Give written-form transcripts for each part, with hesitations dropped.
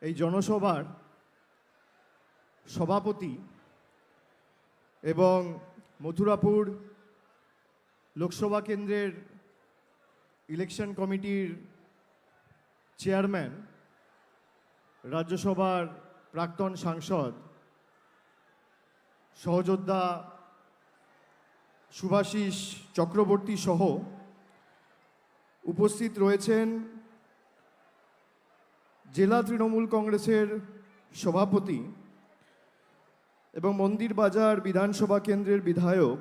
এই জনসভার সভাপতি এবং মথুরাপুর লোকসভা কেন্দ্রের ইলেকশন কমিটির চেয়ারম্যান, রাজ্যসভার প্রাক্তন সাংসদ সহযোদ্ধা শুভাশিস চক্রবর্তী সহ উপস্থিত রয়েছেন জেলা তৃণমূল কংগ্রেসের সভাপতি এবং মন্দির বাজার বিধানসভা কেন্দ্রের বিধায়ক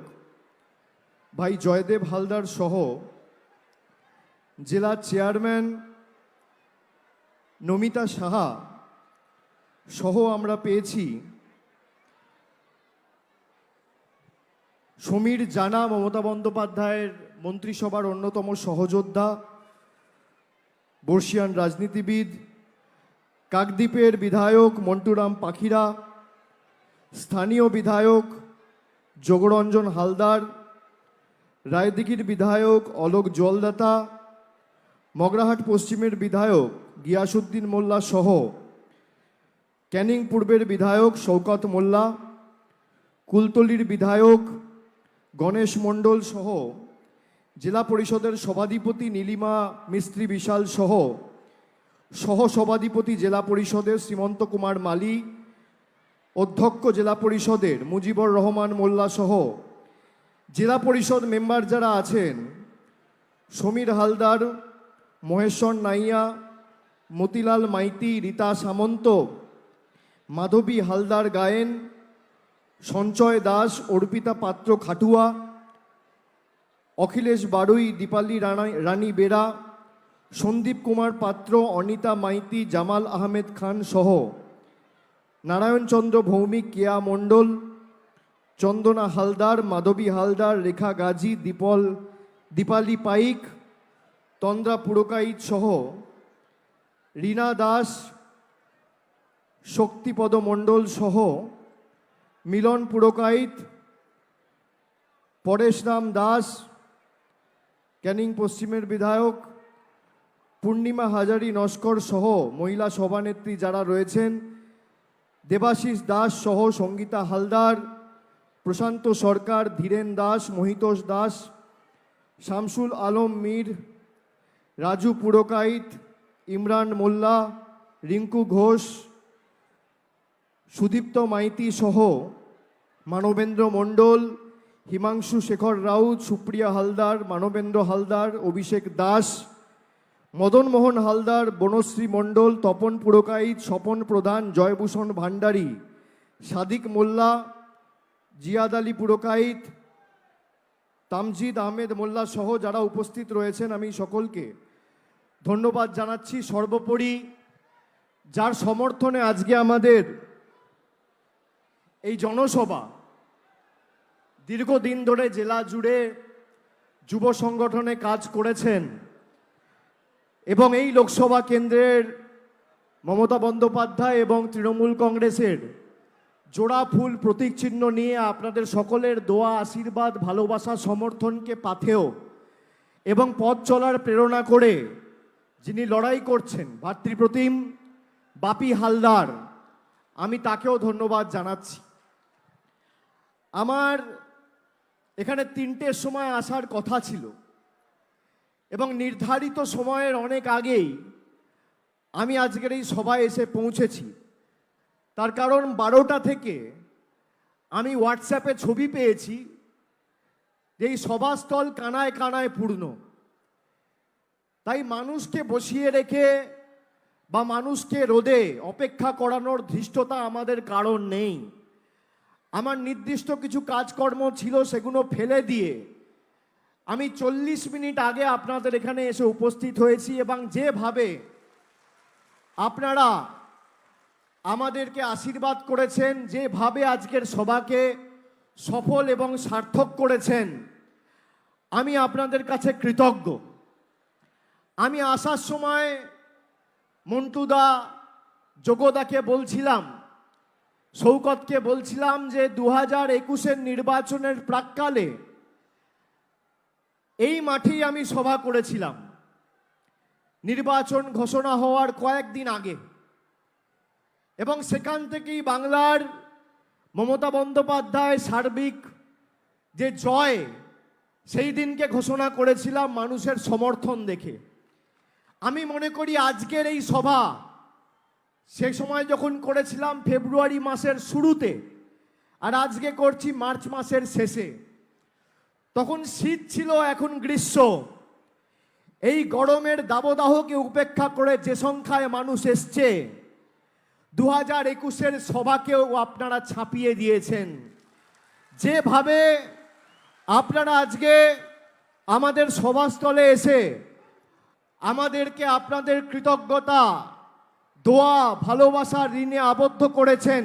ভাই জয়দেব হালদার সহ জেলা চেয়ারম্যান নমিতা সাহা সহ আমরা পেয়েছি সমীর জানা, মমতা বন্দ্যোপাধ্যায়ের মন্ত্রিসভার অন্যতম সহযোদ্ধা, বর্ষিয়ান রাজনীতিবিদ, কাকদ্বীপের বিধায়ক মন্টুরাম পাখিরা, স্থানীয় বিধায়ক যোগরঞ্জন হালদার, রায়দিঘির বিধায়ক অলোক জলদাতা, মগরাহাট পশ্চিমের বিধায়ক গিয়াসুদ্দিন মোল্লা সহ ক্যানিং পূর্বের বিধায়ক শওকত মোল্লা, কুলতলির বিধায়ক গণেশ মণ্ডল সহ জেলা পরিষদের সভাধিপতি নীলিমা মিস্ত্রি বিশাল সহ সভাধিপতি জেলা পরিষদের শ্রীমন্ত কুমার মালি, অধ্যক্ষ জেলা পরিষদের মুজিবুর রহমান মোল্লা সহ জেলা পরিষদ মেম্বার যারা আছেন সমীর হালদার, মহেশ্বর নাইয়া, মতিলাল মাইতি, রীতা সামন্ত, মাধবী হালদার গায়েন, সঞ্চয় দাস, অর্পিতা পাত্র খাটুয়া, অখিলেশ বাড়ুই, দীপালি রানী বেরা, সন্দীপ কুমার পাত্র, অনিতা মাইতি, জামাল আহমেদ খান সহ নারায়ণচন্দ্র ভৌমিক, কেয়া মণ্ডল, চন্দনা হালদার, মাধবী হালদার, রেখা গাজী, দীপালি পাইক, তন্দ্রা পুরকাইত সহ রীনা দাস, শক্তিপদ মণ্ডল সহ মিলন পুরকাইত, পরেশরাম দাস, ক্যানিং পশ্চিমের বিধায়ক পূর্ণিমা হাজারি নস্কর সহ মহিলা সভানেত্রী যারা রয়েছেন, দেবাশিস দাস সহ সঙ্গীতা হালদার, প্রশান্ত সরকার, ধীরেন দাস, মহিতোষ দাস, শামসুল আলম মীর, রাজু পুরকাইত, ইমরান মোল্লা, রিঙ্কু ঘোষ, সুদীপ্ত মাইতি সহ মানবেন্দ্র মণ্ডল, হিমাংশু শেখর রাউত, সুপ্রিয়া হালদার, মানবেন্দ্র হালদার, অভিষেক দাস, মদনমোহন হালদার, বনশ্রী মণ্ডল, তপন পুরকাইত, স্বপন প্রধান, জয়ভূষণ ভান্ডারী, সাদিক মোল্লা, জিয়াদ আলী পুরকাইত, তামজিদ আহমেদ মোল্লা সহ যারা উপস্থিত রয়েছেন আমি সকলকে ধন্যবাদ জানাচ্ছি। সর্বোপরি যার সমর্থনে আজকে আমাদের এই জনসভা, দীর্ঘদিন ধরে জেলা জুড়ে যুব সংগঠনে কাজ করেছেন এবং এই লোকসভা কেন্দ্রের মমতা বন্দ্যোপাধ্যায় এবং তৃণমূল কংগ্রেসের জোড়া ফুল প্রতীক চিহ্ন নিয়ে আপনাদের সকলের দোয়া, আশীর্বাদ, ভালোবাসা, সমর্থনকে পাথেয় এবং পথ চলার প্রেরণা করে যিনি লড়াই করছেন ভাতৃপ্রতিম বাপি হালদার, আমি তাকেও ধন্যবাদ জানাচ্ছি। আমার এখানে 3টের সময় আসার কথা ছিল এবং নির্ধারিত সময়ের অনেক আগেই আমি আজকের এই সভায় এসে পৌঁছেছি। তার কারণ 12টা থেকে আমি হোয়াটসঅ্যাপে ছবি পেয়েছি যে এই সভাস্থল কানায় কানায় পূর্ণ। তাই মানুষকে বসিয়ে রেখে বা মানুষকে রোদে অপেক্ষা করানোর ধৃষ্টতা আমাদের কারণ নেই। আমার নির্দিষ্ট কিছু কাজকর্ম ছিল, সেগুলো ফেলে দিয়ে আমি 40 মিনিট আগে আপনাদের এখানে এসে উপস্থিত হয়েছি এবং যেভাবে আপনারা আমাদেরকে আশীর্বাদ করেছেন, যেভাবে আজকের সভাকে সফল এবং সার্থক করেছেন, আমি আপনাদের কাছে কৃতজ্ঞ। আমি আসার সময় মন্টুদা, যোগদাকে বলছিলাম, শওকতকে বলছিলাম যে 2021-এর নির্বাচনের প্রাক্কালে এই মাঠেই আমি সভা করেছিলাম নির্বাচন ঘোষণা হওয়ার কয়েকদিন আগে। এবং সেখান থেকেই বাংলার মমতা বন্দ্যোপাধ্যায় সার্বিক যে জয়, সেই দিনকে ঘোষণা করেছিলাম মানুষের সমর্থন দেখে। আমি মনে করি আজকের এই সভা সে সময় যখন করেছিলাম ফেব্রুয়ারি মাসের শুরুতে, আর আজকে করছি মার্চ মাসের শেষে, তখন শীত ছিল, এখন গ্রীষ্ম। এই গরমের দাবদাহকে উপেক্ষা করে যে সংখ্যায় মানুষ এসছে, 2021-এর সভাকেও আপনারা ছাপিয়ে দিয়েছেন। যেভাবে আপনারা আজকে আমাদের সভাস্থলে এসে আমাদেরকে আপনাদের কৃতজ্ঞতা, দোয়া, ভালোবাসার ঋণে আবদ্ধ করেছেন,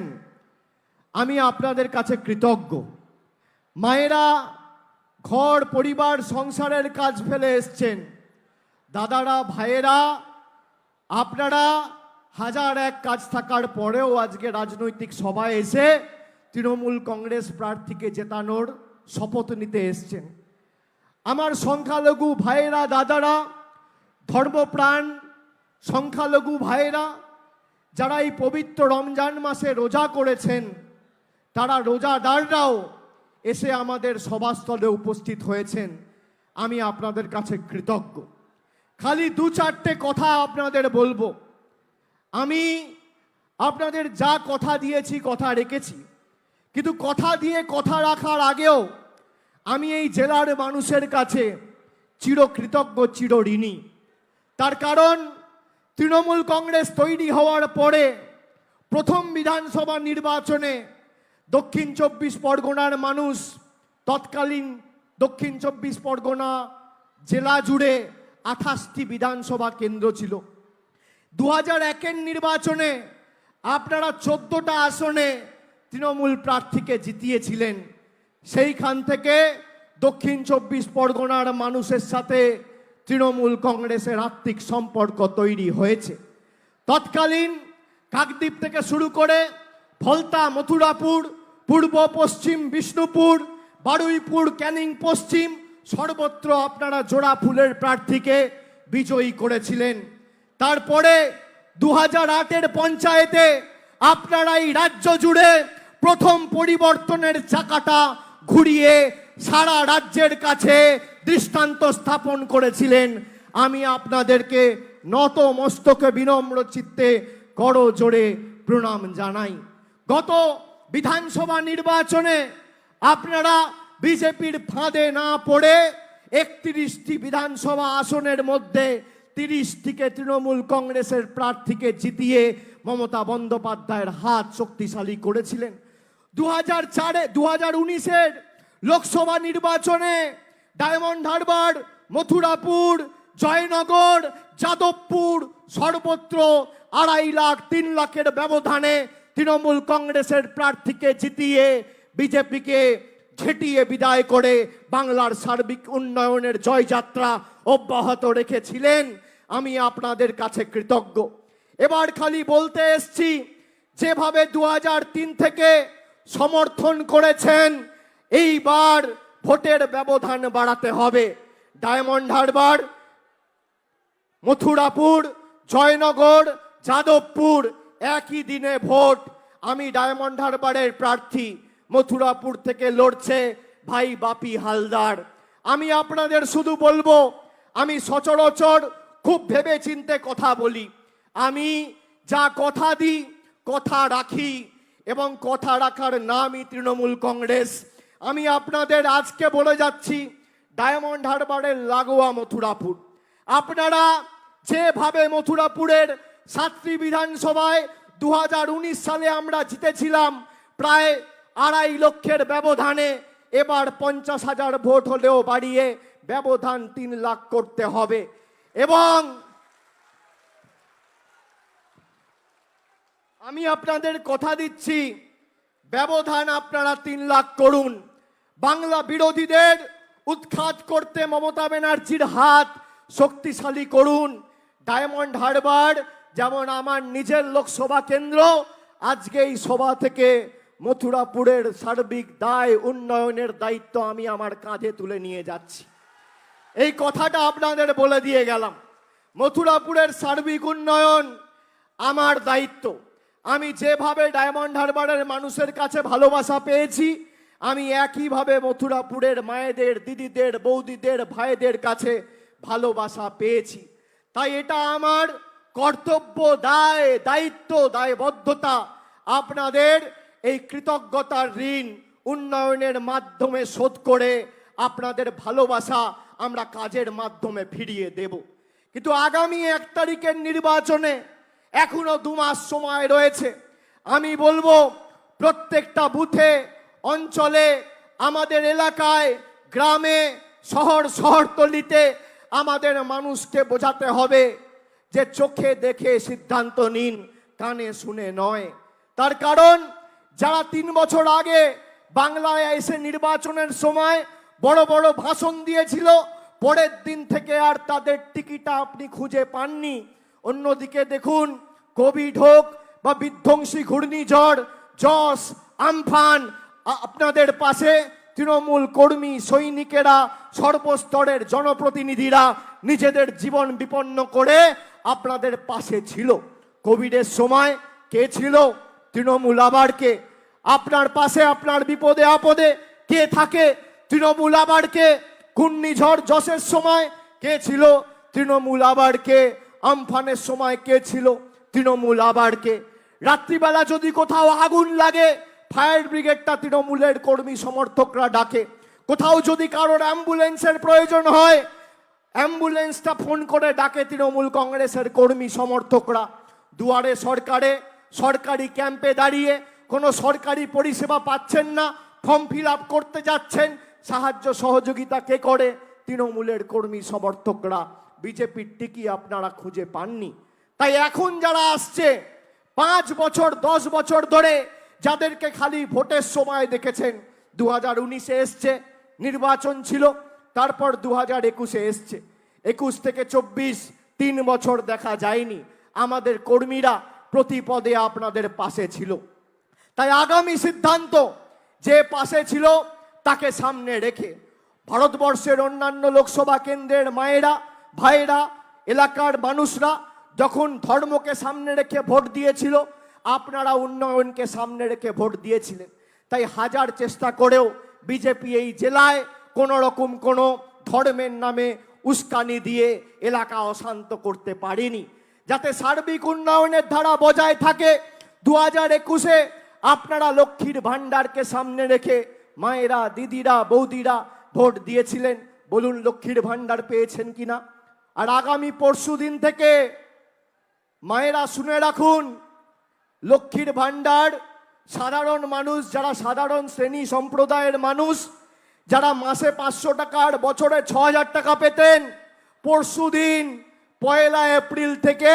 আমি আপনাদের কাছে কৃতজ্ঞ। মায়েরা ঘর পরিবার সংসারের কাজ ফেলে এসছেন, দাদারা ভাইয়েরা আপনারা হাজার এক কাজ থাকার পরেও আজকে রাজনৈতিক সভায় এসে তৃণমূল কংগ্রেস প্রার্থীকে জেতানোর শপথ নিতে এসছেন। আমার সংখ্যালঘু ভাইয়েরা, দাদারা, ধর্মপ্রাণ সংখ্যালঘু ভাইয়েরা যারা এই পবিত্র রমজান মাসে রোজা করেছেন, তারা রোজাদাররাও এসে আমাদের সভাস্থলে উপস্থিত হয়েছেন। আমি আপনাদের কাছে কৃতজ্ঞ। খালি দু চারটে কথা আপনাদের বলবো। আমি আপনাদের যা কথা দিয়েছি, কথা রেখেছি, কিন্তু কথা দিয়ে কথা রাখার আগেও আমি এই জেলার মানুষের কাছে চিরকৃতজ্ঞ, চিরঋণী। তার কারণ তৃণমূল কংগ্রেস তৈরি হওয়ার পরে প্রথম বিধানসভা নির্বাচনে দক্ষিণ 24 পরগনার মানুষ, তৎকালীন দক্ষিণ 24 পরগনা জেলা জুড়ে 28টি বিধানসভা কেন্দ্র ছিল। 2001-এর নির্বাচনে আপনারা 14টা আসনে তৃণমূল প্রার্থীকে জিতিয়েছিলেন। সেইখান থেকে দক্ষিণ 24 পরগনার মানুষের সাথে তৃণমূল কংগ্রেসের আত্মিক সম্পর্ক তৈরি হয়েছে। তৎকালীন কাকদ্বীপ থেকে শুরু করে ফলতা, মথুরাপুর, পূর্ব পশ্চিম বিষ্ণুপুর, বারুইপুর, ক্যানিং পশ্চিম, সর্বত্র আপনারা জোড়া ফুলের প্রার্থীকে বিজয়ী করেছিলেন। তারপরে 2008-এর পঞ্চায়েতে আপনারা এই রাজ্য জুড়ে প্রথম পরিবর্তনের চাকাটা ঘুরিয়ে সারা রাজ্যের কাছে দৃষ্টান্ত স্থাপন করেছিলেন। আমি আপনাদেরকে নত মস্তকে বিনম্র চিত্তে করজোড়ে প্রণাম জানাই। গত বিধানসভা নির্বাচনে আপনারা বিজেপির ফাঁদে না পড়ে 31টি বিধানসভা আসনের মধ্যে 30টিকে তৃণমূল কংগ্রেসের প্রার্থীকে জিতিয়ে মমতা বন্দ্যোপাধ্যায়ের হাত শক্তিশালী করেছিলেন। 2019-এর লোকসভা নির্বাচনে ডায়মন্ড হারবার, মথুরাপুর, জয়নগর, যাদবপুর সর্বত্র 2.5 লাখ 3 লাখের ব্যবধানে তৃণমূল কংগ্রেসের প্রার্থীকে জিতিয়ে বিজেপিকে ঝেঁটিয়ে বিদায় করে বাংলার সার্বিক উন্নয়নের জয়যাত্রা অব্যাহত রেখেছিলেন। আমি আপনাদের কাছে কৃতজ্ঞ। এবার খালি বলতে এসছি, যেভাবে 2003 থেকে সমর্থন করেছেন, এইবার ভোটের ব্যবধান বাড়াতে হবে। ডায়মন্ড হারবার, মথুরাপুর, জয়নগর, যাদবপুর একই দিনে ভোট। আমি ডায়মন্ড হারবারের প্রার্থী, মথুরাপুর থেকে লড়ছে ভাই বাপি হালদার। আমি আপনাদের শুধু বলবো, আমি সচরাচর খুব ভেবে চিন্তে কথা বলি। আমি যা কথা দিই, কথা রাখি, এবং কথা রাখার নামই তৃণমূল কংগ্রেস। আমি আপনাদের আজকে বলে যাচ্ছি, ডায়মন্ড হারবারের লাগোয়া মথুরাপুর, আপনারা যেভাবে মথুরাপুরের 7টি বিধানসভায় 2019 সালে আমরা জিতেছিলাম প্রায় 2.5 লক্ষের ব্যবধানে, এবার 50,000 ভোট হলেও বাড়িয়ে ব্যবধান 3 লাখ করতে হবে। এবং আমি আপনাদের কথা দিচ্ছি, ব্যবধান আপনারা 3 লাখ করুন। বাংলা বিরোধীদের উৎখাত করতে মমতা ব্যানার্জির হাত শক্তিশালী করুন। ডায়মন্ড হারবার যেমন আমার নিজের লোকসভা কেন্দ্র, আজকে এই সভা থেকে মথুরাপুরের সার্বিক দায়, উন্নয়নের দায়িত্ব আমি আমার কাঁধে তুলে নিয়ে যাচ্ছি। এই কথাটা আপনাদের বলে দিয়ে গেলাম। মথুরাপুরের সার্বিক উন্নয়ন আমার দায়িত্ব। আমি যেভাবে ডায়মন্ড হারবারের মানুষের কাছে ভালোবাসা পেয়েছি, আমি একইভাবে মথুরাপুরের মায়েদের, দিদিদের, বৌদিদের, ভাইদের কাছে ভালোবাসা পেয়েছি। তাই এটা আমার কর্তব্য, দায়, দায়িত্ব, দায়বদ্ধতা আপনাদের এই কৃতজ্ঞতার ঋণ উন্নয়নের মাধ্যমে শোধ করে আপনাদের ভালোবাসা আমরা কাজের মাধ্যমে ফিরিয়ে দেব। কিন্তু আগামী 1 তারিখের নির্বাচনে এখনো 2 মাস সময় রয়েছে। আমি বলবো প্রত্যেকটা বুথে, অঞ্চলে, আমাদের এলাকায়, গ্রামে, শহরতলিতে আমাদের মানুষকে বোঝাতে হবে যে চোখে দেখে সিদ্ধান্ত নিন, কানে শুনে নয়। তার কারণ যারা 3 বছর আগে বাংলায় এসে নির্বাচনের সময় বড় বড় ভাষণ দিয়েছিল, পরের দিন থেকে আর তাদের টিকিটা আপনি খুঁজে পাননি। অন্যদিকে দেখুন, কোভিড হোক বা বিধ্বংসী ঘূর্ণিঝড়, যশ, আমফান, আপনাদের পাশে তৃণমূল কর্মী, সৈনিকেরা, সর্বস্তরের জনপ্রতিনিধিরা নিজেদের জীবন বিপন্ন করে আপনাদের পাশে ছিল। কোভিডের সময় কে ছিল? তৃণমূল। আবার কে আপনার পাশে আপনার বিপদে আপদে কে থাকে? তৃণমূল। আবার কে ঘূর্ণিঝড় যশের সময় কে ছিল? তৃণমূল। আবার কে আমফানের সময় কে ছিল? তৃণমূল। আবার কে রাত্রিবেলা যদি কোথাও আগুন লাগে, ফায়ার ব্রিগেডটা তৃণমূলের কর্মী সমর্থকরা ডাকে। কোথাও যদি কারোর অ্যাম্বুলেন্সের প্রয়োজন হয়, অ্যাম্বুলেন্সটা ফোন করে ডাকে তৃণমূল কংগ্রেসের কর্মী সমর্থকরা। দুয়ারে সরকারে, সরকারি ক্যাম্পে দাঁড়িয়ে কোনো সরকারি পরিষেবা পাচ্ছেন না, ফর্ম ফিল আপ করতে যাচ্ছেন, সাহায্য সহযোগিতা কে করে? তৃণমূলের কর্মী সমর্থকরা। বিজেপির টিকি আপনারা খুঁজে পাননি। তাই এখন যারা আসছে 5 বছর 10 বছর ধরে, যাদেরকে খালি ভোটের সময় দেখেছেন, 2019-এ এসছে, নির্বাচন ছিল, তারপর 2021-এ এসছে, 21 থেকে 24 3 বছর দেখা যায়নি। আমাদের কর্মীরা প্রতি পদে আপনাদের পাশে ছিল। তাই আগামী সিদ্ধান্ত যে পাশে ছিল তাকে সামনে রেখে ভারতবর্ষের অন্যান্য লোকসভা কেন্দ্রের মায়েরা, ভাইয়েরা, এলাকার মানুষরা যখন ধর্মকে সামনে রেখে ভোট দিয়েছিল, আপনারা উন্নয়নকে সামনে রেখে ভোট দিয়েছিলেন। তাই হাজার চেষ্টা করেও বিজেপি এই জেলায় কোনো রকম কোনো ধর্মের নামে উস্কানি দিয়ে এলাকা অশান্ত করতে পারেনি। যাতে সার্বিক উন্নয়নের ধারা বজায় থাকে, 2021-এ আপনারা লক্ষ্মীর ভাণ্ডারকে সামনে রেখে মায়েরা, দিদিরা, বৌদিরা ভোট দিয়েছিলেন। বলুন লক্ষ্মীর ভাণ্ডার পেয়েছেন কিনা? আর আগামী পরশুদিন থেকে মায়েরা শুনে রাখুন, লক্ষ্মীর ভাণ্ডার সাধারণ মানুষ, যারা সাধারণ শ্রেণী সম্প্রদায়ের মানুষ, যারা মাসে 500 টাকা আর বছরে 6000 টাকা পেতেন, পরশুদিন 1 এপ্রিল থেকে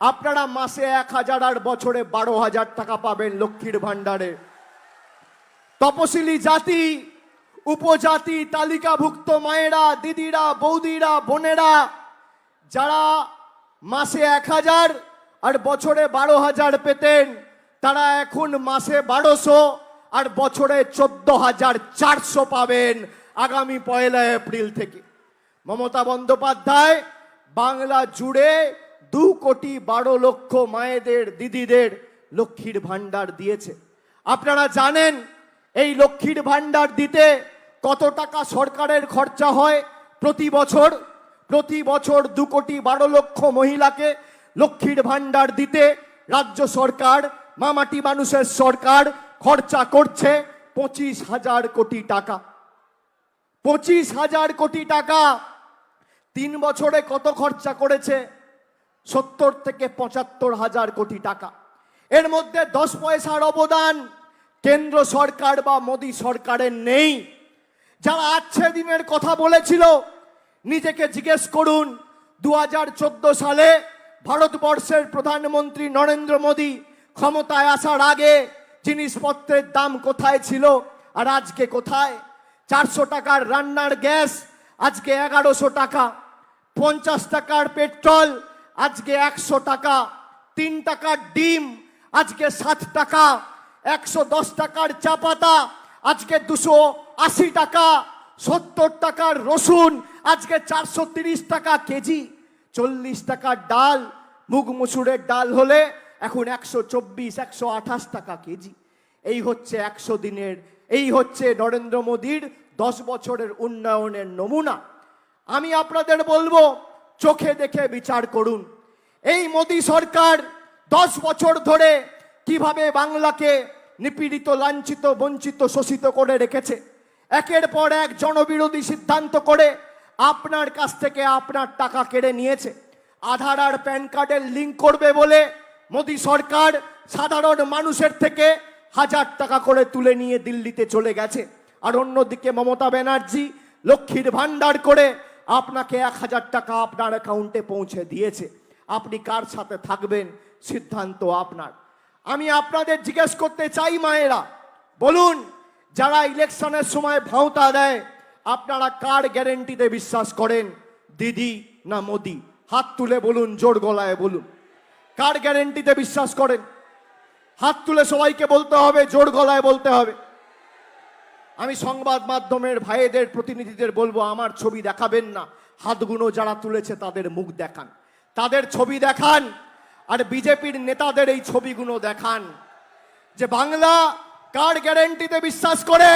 আপনারা মাসে 1000 আর বছরে 12,000 টাকা পাবেন লক্ষ্মীর ভাণ্ডারে। তপশিলি জাতি, উপজাতি, তালিকাভুক্ত মায়েরা, দিদিরা, বৌদিরা, বোনেরা যারা মাসে 1000 আর বছরে 12,000 পেতেন, তারা এখন মাসে 1200 আর বছরে 14,400 পাবেন আগামী 1 এপ্রিল থেকে। মমতা বন্দ্যোপাধ্যায় বাংলা জুড়ে 2,12,00,000 মায়েদের, দিদিদের লক্ষ্মীর ভাণ্ডার দিয়েছে। আপনারা জানেন এই লক্ষ্মীর ভাণ্ডার দিতে কত টাকা সরকারের খরচা হয় প্রতি বছর? প্রতি বছর 2,12,00,000 মহিলাকে লক্ষ্মীর ভাণ্ডার দিতে রাজ্য সরকার, মামাটি মানুষের সরকার খরচা করছে 25,000 কোটি টাকা। 25,000 কোটি টাকা 3 বছরে কত খরচা করেছে? 70 থেকে 75,000 কোটি টাকা। এর মধ্যে 10 পয়সার অবদান কেন্দ্র সরকার বা মোদী সরকারের নেই। যারা আছে দিনের কথা বলেছিল, নিজেকে জিজ্ঞেস করুন 2014 সালে ভারতবর্ষের প্রধানমন্ত্রী নরেন্দ্র মোদী ক্ষমতায় আসার আগে জিনিসপত্রের দাম কোথায় ছিল আর আজকে কোথায়? 400 টাকার রান্নার গ্যাস আজকে 1100 টাকা, 50 টাকার পেট্রোল আজকে 100 টাকা, 3 টাকার ডিম আজকে 7 টাকা, 110 টাকার চা পাতা আজকে 280 টাকা, 70 টাকার রসুন আজকে 430 টাকা কেজি, 40 টাকার ডাল, মুগ মুসুরের ডাল হলে এখন 124, 128 টাকা কেজি। এই হচ্ছে 100 দিনের, এই হচ্ছে নরেন্দ্র মোদীর 10 বছরের উন্নয়নের নমুনা। আমি আপনাদের বলবো, চোখে দেখে বিচার করুন। এই মোদী সরকার 10 বছর ধরে কিভাবে বাংলাকে নিপীড়িত, লাঞ্ছিত, বঞ্চিত, শোষিত করে রেখেছে। একের পর এক জনবিরোধী সিদ্ধান্ত করে আপনার কাছ থেকে আপনার টাকা কেড়ে নিয়েছে। আধার আর প্যান কার্ডের লিঙ্ক করবে বলে মোদী সরকার সাধারণ মানুষের থেকে 1000 টাকা করে তুলে নিয়ে দিল্লিতে চলে গেছে। আর অন্যদিকে মমতা ব্যানার্জি লক্ষ্মীর ভান্ডার করে আপনাকে 1000 টাকা আপনার অ্যাকাউন্টে পৌঁছে দিয়েছে। আপনি কার সাথে থাকবেন সিদ্ধান্ত আপনার। আমি আপনাদের জিজ্ঞেস করতে চাই, মায়েরা বলুন, যারা ইলেকশনের সময় ভাঁওতা দেয়, আপনারা কার গ্যারেন্টিতে বিশ্বাস করেন, দিদি না মোদি? হাত তুলে বলুন, জোর গলায় বলুন, কার গ্যারেন্টিতে বিশ্বাস করেন? হাত তুলে সবাইকে বলতে হবে, জোর গলায় বলতে হবে। আমি সংবাদ মাধ্যমের ভাইদের, প্রতিনিধিদের বলবো, আমার ছবি দেখাবেন না, হাতগুলো যারা তুলেছে তাদের মুখ দেখান, তাদের ছবি দেখান। আর বিজেপির নেতাদের এই ছবিগুলো দেখান যে বাংলা কার গ্যারেন্টিতে বিশ্বাস করে,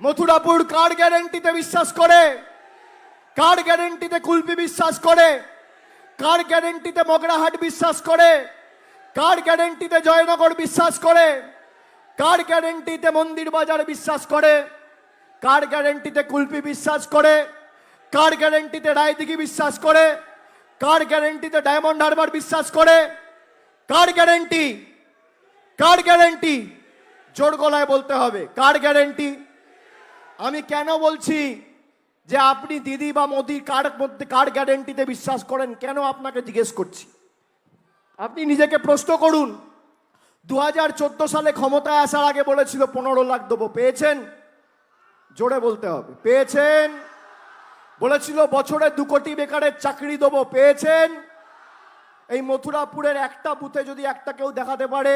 মথুরাপুর কার গ্যারেন্টিতে বিশ্বাস করে, কার গ্যারেন্টিতে কুলপি বিশ্বাস করে, কার গ্যারেন্টিতে মগরাহাট বিশ্বাস করে, কার গ্যারেন্টিতে জয়নগর বিশ্বাস করে, কার গ্যারেন্টিতে মন্দির বাজার বিশ্বাস করে, কার গ্যারেন্টিতে কুলপি বিশ্বাস করে, কার গ্যারেন্টিতে রায়দিঘি বিশ্বাস করে, কার গ্যারেন্টিতে ডায়মন্ড হারবার বিশ্বাস করে, কার গ্যারেন্টি, কার গ্যারেন্টি? জোর গলায় বলতে হবে, কার গ্যারেন্টি? আমি কেন বলছি যে আপনি দিদি বা মোদি কার মধ্যে কার গ্যারেন্টিতে বিশ্বাস করেন, কেন আপনাকে জিজ্ঞেস করছি। আপনি নিজেকে প্রশ্ন করুন। 2014 সালে ক্ষমতায় আসার আগে বলেছিল 15 লাখ দেবো, পেয়েছেন? জোরে বলতে হবে, পেয়েছেন? বলেছিল বছরে 2 কোটি বেকারের চাকরি দেবো, পেয়েছেন? এই মথুরাপুরের একটা বুথে যদি একটা কেউ দেখাতে পারে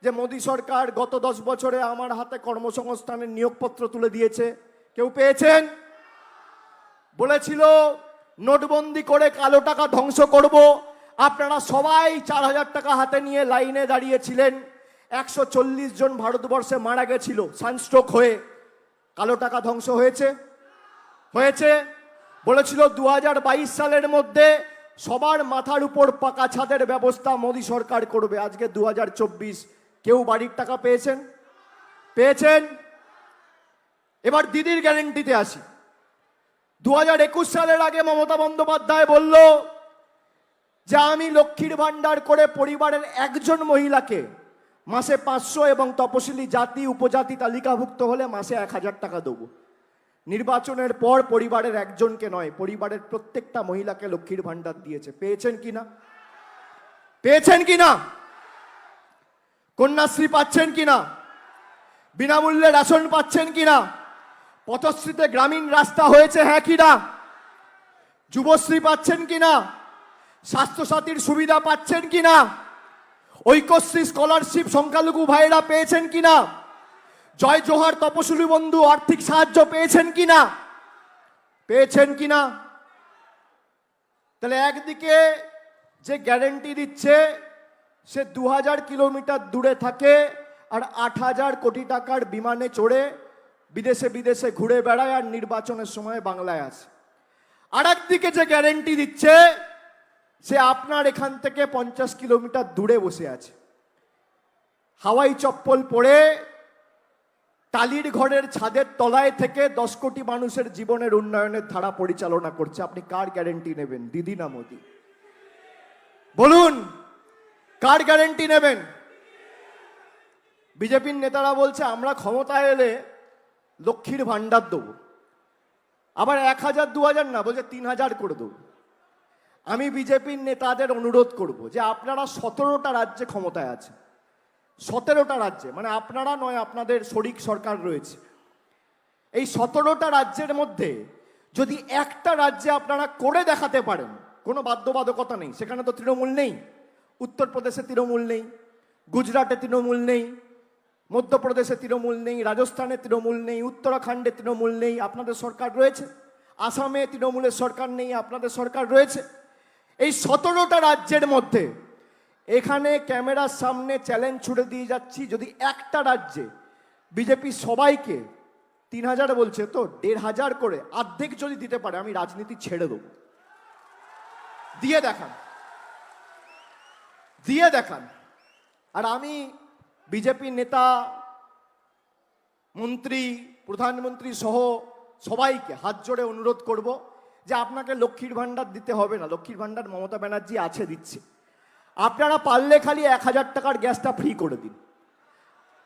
যে মোদী সরকার গত 10 বছরে আমার হাতে কর্মসংস্থানের নিয়োগপত্র তুলে দিয়েছে, কেউ পেয়েছেন? বলেছিল নোটবন্দি করে কালো টাকা ধ্বংস করব, আপনারা সবাই 4000 টাকা হাতে নিয়ে লাইনে দাঁড়িয়েছিলেন। 140 জন ভারতবর্ষে মারা গেছিল সানস্ট্রোক হয়ে। কালো টাকা ধ্বংস হয়েছে? হয়েছে। বলেছিল 2022 সালের মধ্যে সবার মাথার উপর পাকা ছাদের ব্যবস্থা মোদী সরকার করবে। আজকে 2024, কেউ বাড়ির টাকা পেয়েছেন? পেয়েছেন? এবার দিদির গ্যারেন্টিতে আসি। 2021 সালের আগে মমতা বন্দ্যোপাধ্যায় বলল যে আমি লক্ষ্মীর ভান্ডার করে পরিবারের একজন মহিলাকে মাসে 500 এবং তপশিলি জাতি উপজাতি তালিকাভুক্ত হলে মাসে 1000 টাকা দেবো। নির্বাচনের পর পরিবারের একজনকে নয়, পরিবারের প্রত্যেকটা মহিলাকে লক্ষ্মীর ভান্ডার দিয়েছে। পেয়েছেন কিনা? পেয়েছেন কিনা? কন্যাশ্রী পাচ্ছেন কিনা? বিনামূল্যে রেশন পাচ্ছেন কিনা? পথশ্রীতে গ্রামীণ রাস্তা হয়েছে, হ্যাঁ কিনা? যুবশ্রী পাচ্ছেন কিনা? স্বাস্থ্যসাথীর সুবিধা পাচ্ছেন কিনা? ঐক্যশ্রী স্কলারশিপ সংখ্যালঘু ভাইরা পেয়েছেন কিনা? জয় জোহার তপশিলি বন্ধু আর্থিক সাহায্য পেয়েছেন কিনা? পেয়েছেন কিনা? তাহলে একদিকে যে গ্যারেন্টি দিচ্ছে সে 2000 কিলোমিটার দূরে থাকে আর 8000 কোটি টাকার বিমানে চড়ে বিদেশে বিদেশে ঘুরে বেড়ায় আর নির্বাচনের সময় বাংলায় আসে। আর একদিকে যে গ্যারেন্টি দিচ্ছে সে আপনার এখান থেকে 50 কিলোমিটার দূরে বসে আছে, হাওয়াই চপ্পল পরে টালির ঘরের ছাদের তলায় থেকে 10 কোটি মানুষের জীবনের উন্নয়নের ধারা পরিচালনা করছে। আপনি কার গ্যারেন্টি নেবেন, দিদি না মোদি? বলুন, কার গ্যারেন্টি নেবেন? বিজেপির নেতারা বলছে আমরা ক্ষমতায় এলে লক্ষ্মীর ভান্ডার দেবো, আবার 1000 2000 না, বলছে 3000 করে দেবো। আমি বিজেপির নেতাদের অনুরোধ করব যে আপনারা 17টা রাজ্যে ক্ষমতায় আছে, 17টা রাজ্যে, মানে আপনারা নয়, আপনাদের শরিক সরকার রয়েছে। এই 17টা রাজ্যের মধ্যে যদি একটা রাজ্যে আপনারা করে দেখাতে পারেন, কোনো বাধ্যবাধকতা নেই, সেখানে তো তৃণমূল নেই, উত্তরপ্রদেশে তৃণমূল নেই, গুজরাটে তৃণমূল নেই, মধ্যপ্রদেশে তৃণমূল নেই, রাজস্থানে তৃণমূল নেই, উত্তরাখণ্ডে তৃণমূল নেই, আপনাদের সরকার রয়েছে। আসামে তৃণমূলের সরকার নেই, আপনাদের সরকার রয়েছে। এই 17টা রাজ্যের মধ্যে এখানে ক্যামেরার সামনে চ্যালেঞ্জ ছুড়ে দিয়ে যাচ্ছি, যদি একটা রাজ্যে বিজেপি সবাইকে 3,000 বলছে তো 1,500 করে অর্ধেক যদি দিতে পারে, আমি রাজনীতি ছেড়ে দেব। দিয়ে দেখান, দিয়ে দেখান। আর আমি বিজেপি নেতা, মন্ত্রী, প্রধানমন্ত্রী সহ সবাইকে হাত জোড়ে অনুরোধ করব যে আপনাকে লক্ষ্মীর ভাণ্ডার দিতে হবে না। লক্ষ্মীর ভাণ্ডার মমতা ব্যানার্জি আছে, দিচ্ছে। আপনারা পারলে খালি 1,000 টাকার গ্যাসটা ফ্রি করে দিন।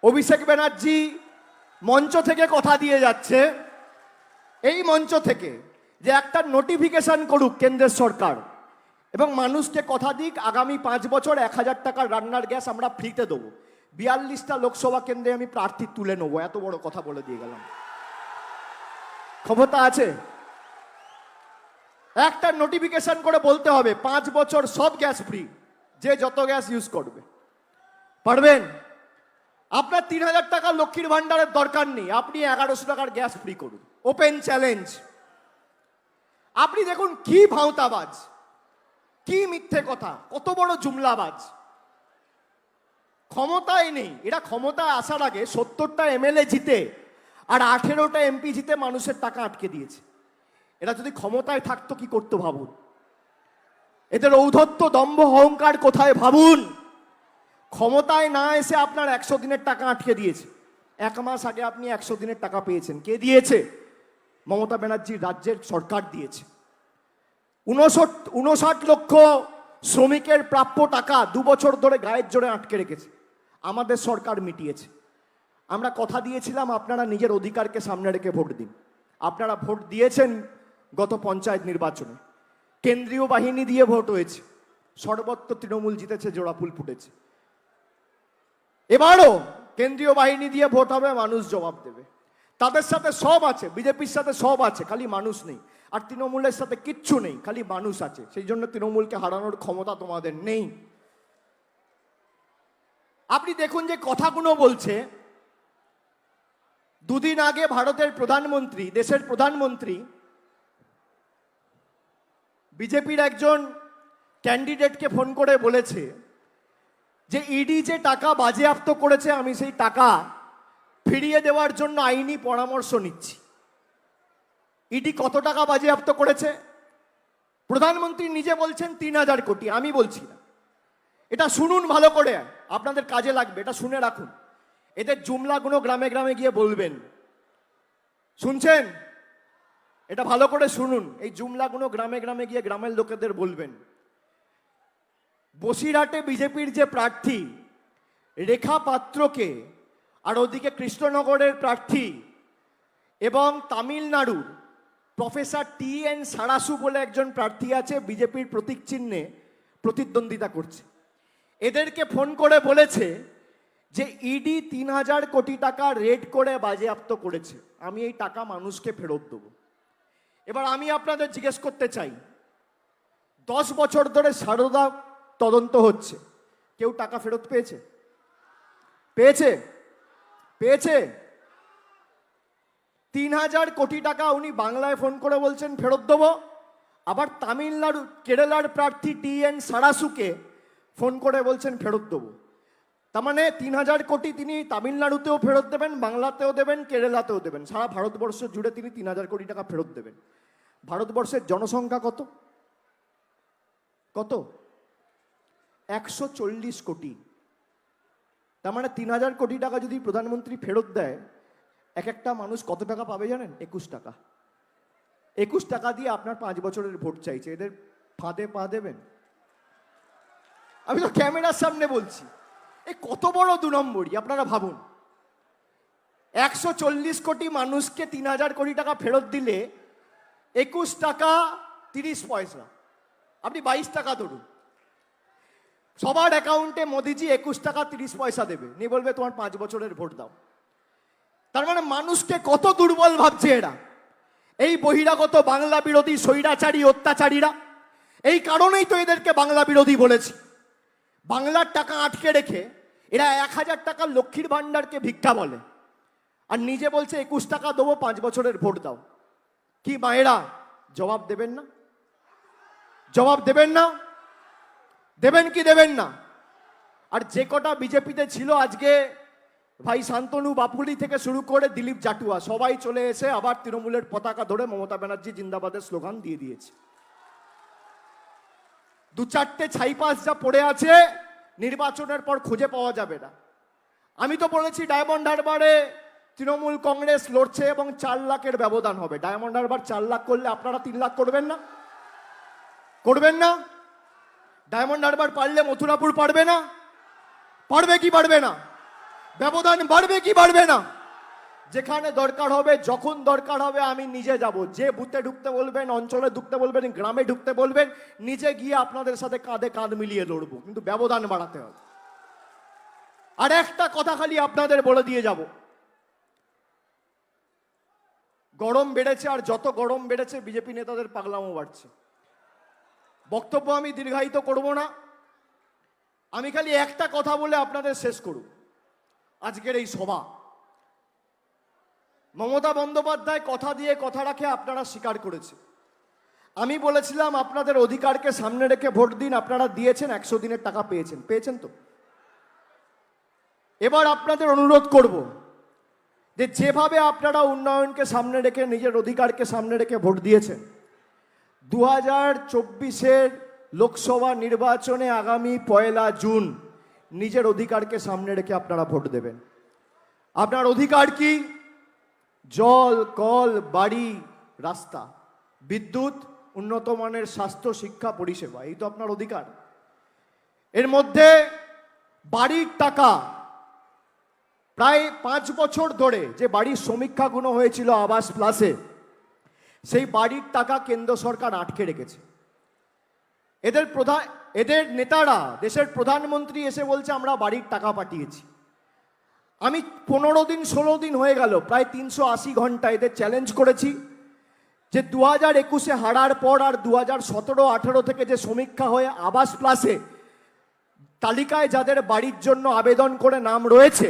অভিষেক ব্যানার্জি মঞ্চ থেকে কথা দিয়ে যাচ্ছে, এই মঞ্চ থেকে, যে একটা নোটিফিকেশন করুক কেন্দ্রের সরকার এবং মানুষকে কথা দিক আগামী 5 বছর 1,000 টাকার রান্নার গ্যাস আমরা ফ্রিতে দেবো। 42টা লোকসভা কেন্দ্রে আমি প্রার্থী তুলে নেবো, এত বড় কথা বলে দিয়ে গেলাম। ক্ষমতা আছে, একটা নোটিফিকেশন করে বলতে হবে 5 বছর সব গ্যাস ফ্রি, যে যত গ্যাস ইউজ করবে। পারবেন? আপনার 3,000 টাকা লক্ষ্মীর ভান্ডারের দরকার নেই, আপনি 1,100 টাকার গ্যাস ফ্রি করুন। Open challenge. আপনি দেখুন কি ভাঁওতাবাজ, কি মিথ্যে কথা, কত বড় জুমলাবাজ। ক্ষমতায় নেই, এরা ক্ষমতায় আসার আগে 70টা এমএলএ জিতে আর 18টা এমপি জিতে মানুষের টাকা আটকে দিয়েছে। এরা যদি ক্ষমতায় থাকতো কি করতো ভাবুন। এদের ঔদ্ধত্য, দম্ভ, অহংকার কোথায় ভাবুন। ক্ষমতায় না এসে আপনার 100 দিনের টাকা আটকে দিয়েছে। 1 মাস আগে আপনি 100 দিনের টাকা পেয়েছেন, কে দিয়েছে? মমতা ব্যানার্জির রাজ্যের সরকার দিয়েছে। 59 লক্ষ শ্রমিকের প্রাপ্য টাকা 2 বছর ধরে গায়ের জোরে আটকে রেখেছে, আমাদের সরকার মিটিয়েছে। আমরা কথা দিয়েছিলাম আপনারা নিজের অধিকারকে সামনে রেখে ভোট দিন। আপনারা ভোট দিয়েছেন গত পঞ্চায়েত নির্বাচনে, কেন্দ্রীয় বাহিনী দিয়ে ভোট হয়েছে, সর্বত্র তৃণমূল জিতেছে, জোড়াফুল ফুটেছে। এবারও কেন্দ্রীয় বাহিনী দিয়ে ভোট হবে, মানুষ জবাব দেবে। তাদের সাথে সব আছে, বিজেপির সাথে সব আছে, খালি মানুষ নেই। আর তৃণমূলের সাথে কিচ্ছু নেই, খালি মানুষ আছে। সেই জন্য তৃণমূলকে হারানোর ক্ষমতা তোমাদের নেই। আপনি দেখুন যে কথাগুলো বলছে। 2 দিন আগে ভারতের প্রধানমন্ত্রী, দেশের প্রধানমন্ত্রী, বিজেপির একজন ক্যান্ডিডেটকে ফোন করে বলেছে যে ইডি যে টাকা বাজেয়াপ্ত করেছে, আমি সেই টাকা ফিরিয়ে দেওয়ার জন্য আইনি পরামর্শ নিচ্ছি। ইডি কত টাকা বাজেয়াপ্ত করেছে? প্রধানমন্ত্রী নিজে বলছেন 3,000 কোটি, আমি বলছি না। এটা শুনুন ভালো করে, আপনাদের কাজে লাগবে, এটা শুনে রাখুন। এদের জুমলাগুলো গ্রামে গ্রামে গিয়ে বলবেন। শুনছেন? এটা ভালো করে শুনুন। এই জুমলাগুলো গ্রামে গ্রামে গিয়ে গ্রামের লোকেদের বলবেন। বসিরহাটে বিজেপির যে প্রার্থী রেখা পাত্রকে, আর ওদিকে কৃষ্ণনগরের প্রার্থী এবং তামিলনাড়ুর প্রফেসর TN সারাসু বলে একজন প্রার্থী আছে, বিজেপির প্রতীক চিহ্নে প্রতিদ্বন্দ্বিতা করছে। এদেরকে ফোন করে বলেছে যে ইডি 3,000 কোটি টাকা রেড করে বাজেয়াপ্ত করেছে, আমি এই টাকা মানুষকে ফেরত দেবো। এবার আমি আপনাদের জিজ্ঞেস করতে চাই, 10 বছর ধরে সারদা তদন্ত হচ্ছে, কেউ টাকা ফেরত পেয়েছে? পেয়েছে? পেয়েছে? 3,000 কোটি টাকা উনি বাংলায় ফোন করে বলছেন ফেরত দেবো, আবার তামিলনাড়ু, কেরালার প্রার্থী TN সারাসুকে ফোন করে বলছেন ফেরত দেবো। তার মানে 3,000 কোটি তিনি তামিলনাড়ুতেও ফেরত দেবেন, বাংলাতেও দেবেন, কেরালাতেও দেবেন, সারা ভারতবর্ষ জুড়ে তিনি 3,000 কোটি টাকা ফেরত দেবেন। ভারতবর্ষের জনসংখ্যা কত? কত? 140 কোটি। তার মানে 3,000 কোটি টাকা যদি প্রধানমন্ত্রী ফেরত দেয়, এক একটা মানুষ কত টাকা পাবে জানেন? 21 টাকা। 21 টাকা দিয়ে আপনার 5 বছরের ভোট চাইছে। এদের ফাঁদে পা দেবেন? আমি তো ক্যামেরার সামনে বলছি। এই কত বড় 2 নম্বরই আপনারা ভাবুন। 140 কোটি মানুষকে 3,000 কোটি টাকা ফেরত দিলে 21 টাকা 30 পয়সা, আপনি 22 টাকা ধরুন। সবার অ্যাকাউন্টে মোদিজি 21 টাকা 30 পয়সা দেবে, নিয়ে বলবে তোমার 5 বছরের ভোট দাও। তার মানে মানুষকে কত দুর্বল ভাবছে এরা, এই বহিরাগত বাংলা বিরোধী স্বৈরাচারী অত্যাচারীরা। এই কারণেই তো এদেরকে বাংলা বিরোধী বলেছি। বাংলার টাকা আটকে রেখে এরা 1,000 টাকা লক্ষ্মীর ভাণ্ডারকে ভিক্ষা বলে, আর নিজে বলছে 21 টাকা দেবো, 5 বছরের ভোট দাও। কি মায়েরা জবাব দেবেন না? জবাব দেবেন না? দেবেন কি দেবেন না? আর যে কটা বিজেপিতে ছিল আজকে ভাই শান্তনু বাপুলি থেকে শুরু করে দিলীপ জাটুয়া সবাই চলে এসে আবার তৃণমূলের পতাকা ধরে মমতা ব্যানার্জি জিন্দাবাদের স্লোগান দিয়ে দিয়েছে। দু চারটে ছাইপাস যা পড়ে আছে নির্বাচনের পর খুঁজে পাওয়া যাবে না। আমি তো বলেছি ডায়মন্ড হারবারে তৃণমূল কংগ্রেস লড়ছে এবং 4 লাখের ব্যবধান হবে। ডায়মন্ড হারবার 4 লাখ করলে আপনারা 3 লাখ করবেন না? করবেন না? ডায়মন্ড হারবার পারলে মথুরাপুর পারবে না? পারবে কি পারবে না? ব্যবধান বাড়বে কি বাড়বে না? যেখানে দরকার হবে, যখন দরকার হবে আমি নিজে যাব। যে বুথে ঢুকতে বলবেন, অঞ্চলে ঢুকতে বলবেন, গ্রামে ঢুকতে বলবেন, নিজে গিয়ে আপনাদের সাথে কাঁধে কাঁধ মিলিয়ে লড়বো, কিন্তু ব্যবধান বাড়াতে হবে। আর একটা কথা খালি আপনাদের বলে দিয়ে যাব, গরম বেড়েছে, আর যত গরম বেড়েছে বিজেপি নেতাদের পাগলামো বাড়ছে। বক্তব্য আমি দীর্ঘায়িত করব না, আমি খালি একটা কথা বলে আপনাদের শেষ করব। আজকের এই সভা, মমতা বন্দ্যোপাধ্যায় কথা দিয়ে কথা রাখে, আপনারা স্বীকার করেছে। আমি বলেছিলাম আপনাদের অধিকারকে সামনে রেখে ভোট দিন, আপনারা দিয়েছেন, 100 দিনের টাকা পেয়েছেন। পেয়েছেন তো? এবার আপনাদের অনুরোধ করব যে যেভাবে আপনারা উন্নয়নকে সামনে রেখে, নিজের অধিকারকে সামনে রেখে ভোট দিয়েছেন, 2024-এর লোকসভা নির্বাচনে আগামী 1 জুন নিজের অধিকারকে সামনে রেখে আপনারা ভোট দেবেন। আপনার অধিকার কি? জল, কল, বাড়ি, রাস্তা, বিদ্যুৎ, উন্নত মানের স্বাস্থ্য, শিক্ষা, পরিষেবা, এই তো আপনার অধিকার। এর মধ্যে বাড়ির টাকা প্রায় 5 বছর ধরে যে বাড়ির সমীক্ষাগুলো হয়েছিল আবাস প্লাসে, সেই বাড়ির টাকা কেন্দ্র সরকার আটকে রেখেছে। এদের নেতারা, দেশের প্রধানমন্ত্রী এসে বলছে আমরা বাড়ির টাকা পাঠিয়েছি। আমি 15 দিন 16 দিন হয়ে গেল, প্রায় 380 ঘন্টা এদের চ্যালেঞ্জ করেছি যে 2021-এ হারার পর আর 2017-18 থেকে যে সমীক্ষা হয়ে আবাস প্লাসে তালিকায় যাদের বাড়ির জন্য আবেদন করে নাম রয়েছে,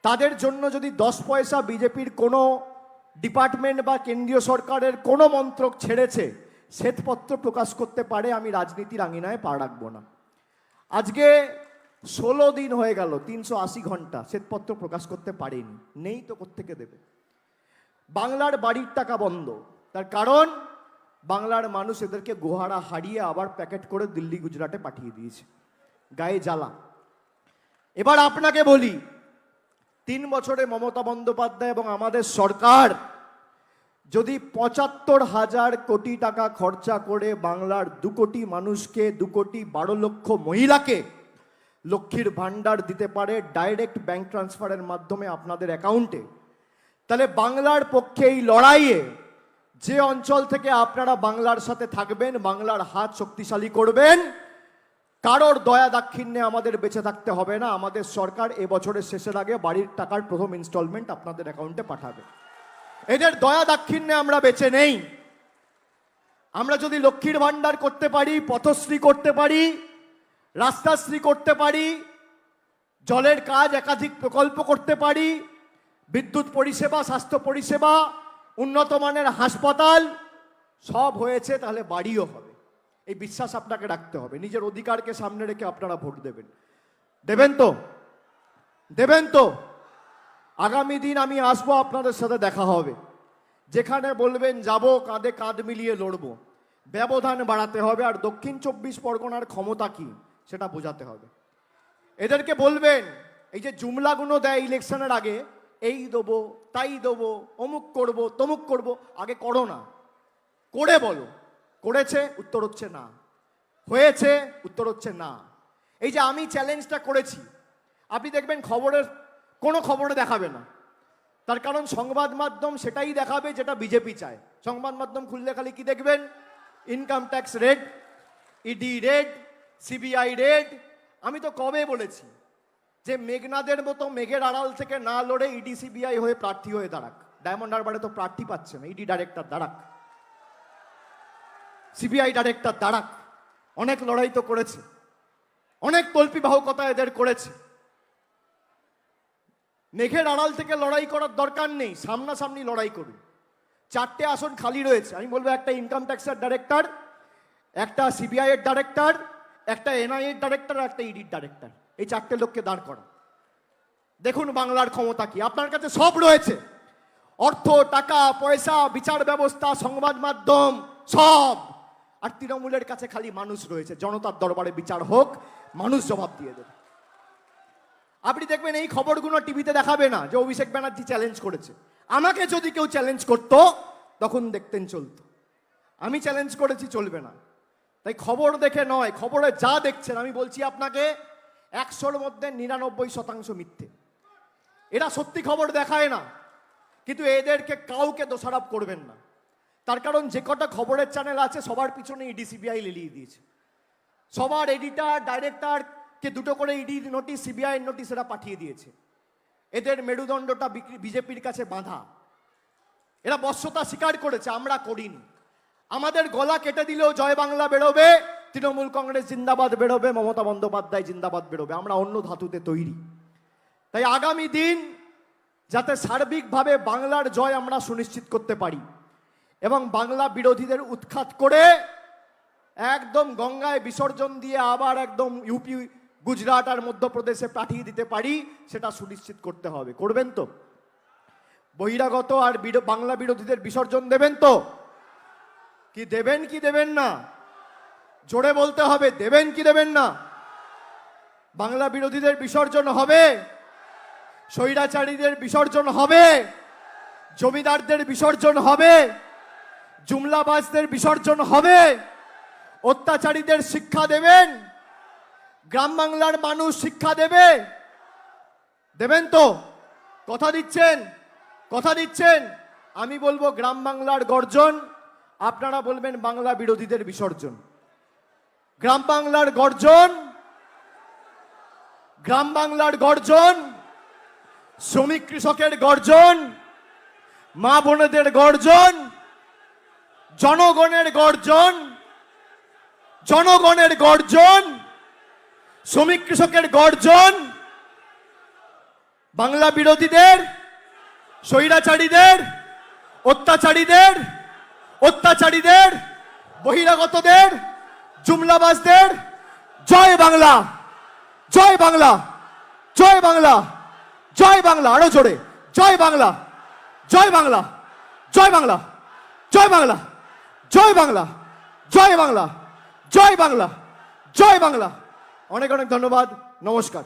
তাদের জন্য যদি 10 পয়সা বিজেপির কোনো ডিপার্টমেন্ট বা কেন্দ্রীয় সরকারের কোনো মন্ত্রক ছেড়েছে, শ্বেতপত্র প্রকাশ করতে পারে, আমি রাজনীতির আঙিনায় পা রাখবো না। আজকে 16 দিন হয়ে গেল, 380 ঘন্টা শ্বেতপত্র প্রকাশ করতে পারেনি। নেই তো কোত্থেকে দেবে? বাংলার বাড়ির টাকা বন্ধ, তার কারণ বাংলার মানুষ এদেরকে গোহারা হারিয়ে আবার প্যাকেট করে দিল্লি গুজরাটে পাঠিয়ে দিয়েছে। গায়ে জ্বালা। এবার আপনাকে বলি, 3 বছরে মমতা বন্দ্যোপাধ্যায় এবং আমাদের সরকার যদি 75,000 কোটি টাকা খরচা করে বাংলার 2 কোটি মানুষকে, 2 কোটি 12 লক্ষ মহিলাকে লক্ষ্মীর ভান্ডার দিতে পারে ডাইরেক্ট ব্যাংক ট্রান্সফারের মাধ্যমে আপনাদের অ্যাকাউন্টে, তাহলে বাংলার পক্ষে এই লড়াইয়ে যে অঞ্চল থেকে আপনারা বাংলার সাথে থাকবেন, বাংলার হাত শক্তিশালী করবেন, কারোর দয়া দাক্ষিণ্যে আমাদের বেঁচে থাকতে হবে না। আমাদের সরকার এবছরের শেষের আগে বাড়ির টাকার প্রথম ইনস্টলমেন্ট আপনাদের অ্যাকাউন্টে পাঠাবে। এদের দয়া দাক্ষিণ্যে আমরা বেঁচে নেই। আমরা যদি লক্ষ্মীর ভান্ডার করতে পারি, পথশ্রী করতে পারি, রাস্তাশ্রী করতে পারি, জলের কাজ একাধিক প্রকল্প করতে পারি, বিদ্যুৎ পরিষেবা, স্বাস্থ্য পরিষেবা, উন্নত মানের হাসপাতাল সব হয়েছে, তাহলে বাড়িও হবে। এই বিশ্বাস আপনাকে রাখতে হবে। নিজের অধিকারকে সামনে রেখে আপনারা ভোট দেবেন। দেবেন তো? দেবেন তো? আগামী দিন আমি আসবো, আপনাদের সাথে দেখা হবে। যেখানে বলবেন যাব, কাঁধে কাঁধ মিলিয়ে লড়বো। ব্যবধান বাড়াতে হবে, আর দক্ষিণ 24 পরগনার ক্ষমতা কি সেটা বোঝাতে হবে। এদেরকে বলবেন, এই যে জুমলাগুলো দেয় ইলেকশনের আগে, এই দেবো, তাই দেবো, অমুক করব, তমুক করব, আগে করো না, করে বলো। করেছে? উত্তর হচ্ছে না। হয়েছে? উত্তর হচ্ছে না। এই যে আমি চ্যালেঞ্জটা করেছি, আপনি দেখবেন খবরের কোনো খবরে দেখাবে না, তার কারণ সংবাদ মাধ্যম সেটাই দেখাবে যেটা বিজেপি চায়। সংবাদ মাধ্যম খুললে খালি কি দেখবেন? Income tax raid, ED raid, CBI raid. আমি তো কবে বলেছি যে মেঘনাদের মতো মেঘের আড়াল থেকে না লড়ে ইডি সিবিআই হয়ে প্রার্থী হয়ে দাঁড়াক। ডায়মন্ড হারবারে তো প্রার্থী পাচ্ছে না, ইডি ডাইরেক্টর দাঁড়াক, সিবিআই ডাইরেক্টর দাঁড়াক। অনেক লড়াই তো করেছে, অনেক তল্পি বাহকতা এদের করেছে। মেঘের আড়াল থেকে লড়াই করার দরকার নেই, সামনাসামনি লড়াই করুন। 4টে আসন খালি রয়েছে, আমি বলবো একটা ইনকাম ট্যাক্সের ডাইরেক্টর, একটা সিবিআই এর ডাইরেক্টর, একটা এনআইএ এর ডাইরেক্টর, একটা ইডির ডাইরেক্টর। এই 4টে লোককে দাঁড় করা। দেখুন বাংলার ক্ষমতা কি। আপনার কাছে সব রয়েছে, অর্থ, টাকা পয়সা, বিচার ব্যবস্থা, সংবাদ মাধ্যম, সব। আর তৃণমূলের কাছে খালি মানুষ রয়েছে। জনতার দরবারে বিচার হোক, মানুষ জবাব দিয়ে দেবে। আপনি দেখবেন এই খবরগুলো টিভিতে দেখাবে না যে অভিষেক ব্যানার্জি চ্যালেঞ্জ করেছে। আমাকে যদি কেউ চ্যালেঞ্জ করতো তখন দেখতেন চলতো। আমি চ্যালেঞ্জ করেছি, চলবে না। তাই খবর দেখে নয়, খবরে যা দেখছেন আমি বলছি আপনাকে 100-র মধ্যে 99% মিথ্যে। এরা সত্যি খবর দেখায় না, কিন্তু এদেরকে কাউকে দোষারোপ করবেন না। তার কারণ যে কটা খবরের চ্যানেল আছে সবার পিছনে ইডি সিবিআই লেলিয়ে দিয়েছে। সবার এডিটার ডাইরেক্টরকে 2টো করে ইডি নোটিশ, সিবিআই নোটিশ এরা পাঠিয়ে দিয়েছে। এদের মেরুদণ্ডটা বিজেপির কাছে বাঁধা। এরা বশ্যতা স্বীকার করেছে, আমরা করিনি। আমাদের গলা কেটে দিলেও জয় বাংলা বেরোবে, তৃণমূল কংগ্রেস জিন্দাবাদ বেরোবে, মমতা বন্দ্যোপাধ্যায় জিন্দাবাদ বেরোবে। আমরা অন্য ধাতুতে তৈরি। তাই আগামী দিন যাতে সার্বিকভাবে বাংলার জয় আমরা সুনিশ্চিত করতে পারি এবং বাংলা বিরোধীদের উৎখাত করে একদম গঙ্গায় বিসর্জন দিয়ে আবার একদম ইউপি, গুজরাট আর মধ্যপ্রদেশে পাঠিয়ে দিতে পারি, সেটা সুনিশ্চিত করতে হবে। করবেন তো? বহিরাগত আর বাংলা বিরোধীদের বিসর্জন দেবেন তো? কি দেবেন কি দেবেন না? জোরে বলতে হবে, দেবেন কি দেবেন না? বাংলা বিরোধীদের বিসর্জন হবে, স্বৈরাচারীদের বিসর্জন হবে, জমিদারদের বিসর্জন হবে, জুমলাবাজদের বিসর্জন হবে, অত্যাচারীদের শিক্ষা দেবেন, গ্রাম বাংলার মানুষ শিক্ষা দেবে। দেবেন তো? কথা দিচ্ছেন? কথা দিচ্ছেন? আমি বলবো গ্রাম বাংলার গর্জন, আপনারা বলবেন বাংলা বিরোধীদের বিসর্জন। গ্রাম বাংলার গর্জন, গ্রাম বাংলার গর্জন, শ্রমিক কৃষকের গর্জন, মা বোনেদের গর্জন, জনগণের গর্জন, জনগণের গর্জন, শ্রমিক কৃষকের গর্জন, বাংলা বিরোধীদের, স্বৈরাচারীদের, অত্যাচারীদের, অত্যাচারীদের, বহিরাগতদের, জুমলাবাজদের। জয় বাংলা, জয় বাংলা, জয় বাংলা, জয় বাংলা। আরো জোরে, জয় বাংলা, জয় বাংলা, জয় বাংলা, জয় বাংলা, জয় বাংলা, জয় বাংলা, জয় বাংলা, জয় বাংলা। অনেক অনেক ধন্যবাদ। নমস্কার।